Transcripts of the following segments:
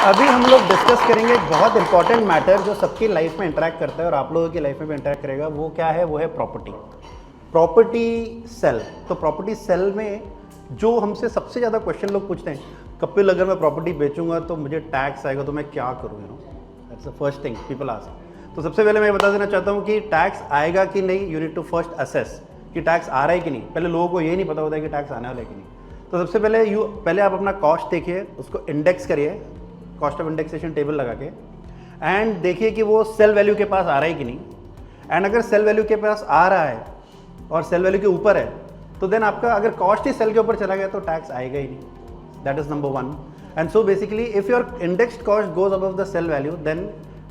अभी हम लोग डिस्कस करेंगे एक बहुत इंपॉर्टेंट मैटर जो सबकी लाइफ में इंटरेक्ट करता है और आप लोगों की लाइफ में भी इंटरेक्ट करेगा। वो क्या है? वो है प्रॉपर्टी। Property sale. तो प्रॉपर्टी सेल में जो हमसे सबसे ज़्यादा क्वेश्चन लोग पूछते हैं, कपिल अगर मैं प्रॉपर्टी बेचूंगा तो मुझे टैक्स आएगा तो मैं क्या करूँ? That's the first thing people ask. तो सबसे पहले मैं बता देना चाहता हूँ कि टैक्स आएगा कि नहीं, you need to first assess कि टैक्स आ रहा है कि नहीं। पहले लोगों को ये नहीं पता होता है कि टैक्स आने वाला है कि नहीं। तो सबसे पहले आप अपना कॉस्ट देखिए, उसको इंडेक्स करिए, कॉस्ट ऑफ इंडेक्सेशन टेबल लगा के, एंड देखिए कि वो सेल वैल्यू के पास आ रहा है कि नहीं। एंड अगर सेल वैल्यू के पास आ रहा है और सेल वैल्यू के ऊपर है तो देन आपका अगर कॉस्ट ही सेल के ऊपर चला गया तो टैक्स आएगा ही नहीं। That is number one. And so basically if your indexed cost goes above the sale value then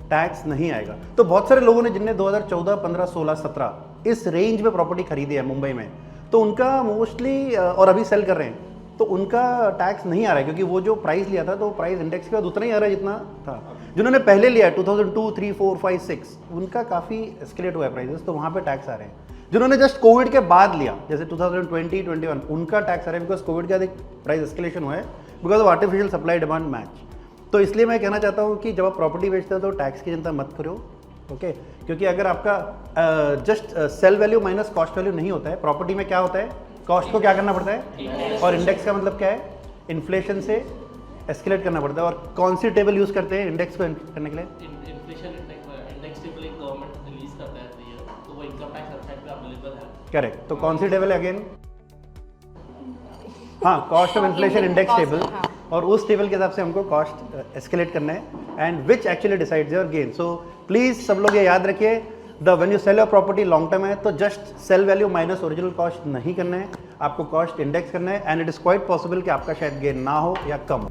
tax नहीं आएगा। तो बहुत सारे लोगों ने जिनने 2014, 15, 16, 17 इस रेंज में प्रॉपर्टी खरीदी है मुंबई में, तो उनका मोस्टली और अभी सेल कर रहे हैं तो उनका टैक्स नहीं आ रहा है, क्योंकि वो जो प्राइस लिया था तो वो प्राइस इंडेक्स के बाद उतना ही आ रहा है जितना था। जिन्होंने पहले लिया 2002, 3, 4, 5, 6 उनका काफ़ी एस्केलेट हुआ है प्राइसेस, तो वहाँ पे टैक्स आ रहे हैं। जिन्होंने जस्ट कोविड के बाद लिया जैसे 2020, 21 उनका टैक्स आ रहा है, बिकॉज कोविड के बाद एक प्राइस एस्केलेशन हुआ है because of artificial supply demand match. तो इसलिए मैं कहना चाहता हूँ कि जब आप प्रॉपर्टी बेचते हो तो टैक्स की चिंता मत करो, ओके। क्योंकि अगर आपका just sell value minus cost value नहीं होता है, प्रॉपर्टी में क्या होता है, कॉस्ट को क्या करना पड़ता है, और इंडेक्स का मतलब क्या है, इन्फ्लेशन से एस्केलेट करना पड़ता है। और कौन सी टेबल यूज करते हैं इंडेक्स को करने के लिए? इन्फ्लेशन इंडेक्स टेबल एक गवर्नमेंट रिलीज करता है एवरी ईयर, तो वो इनकम टैक्स वेबसाइट पे अवेलेबल है। करेक्ट। तो कौन सी टेबल है अगेन? हाँ, cost of inflation index table. और उस टेबल के हिसाब से हमको कॉस्ट एस्केलेट करना है and which actually decides your gain. So please सब लोग ये याद रखिए, when you sell your property long term है तो just sell value minus original cost नहीं करना है, आपको कॉस्ट इंडेक्स करना है। And it is quite possible कि आपका शायद गेन ना हो या कम हो।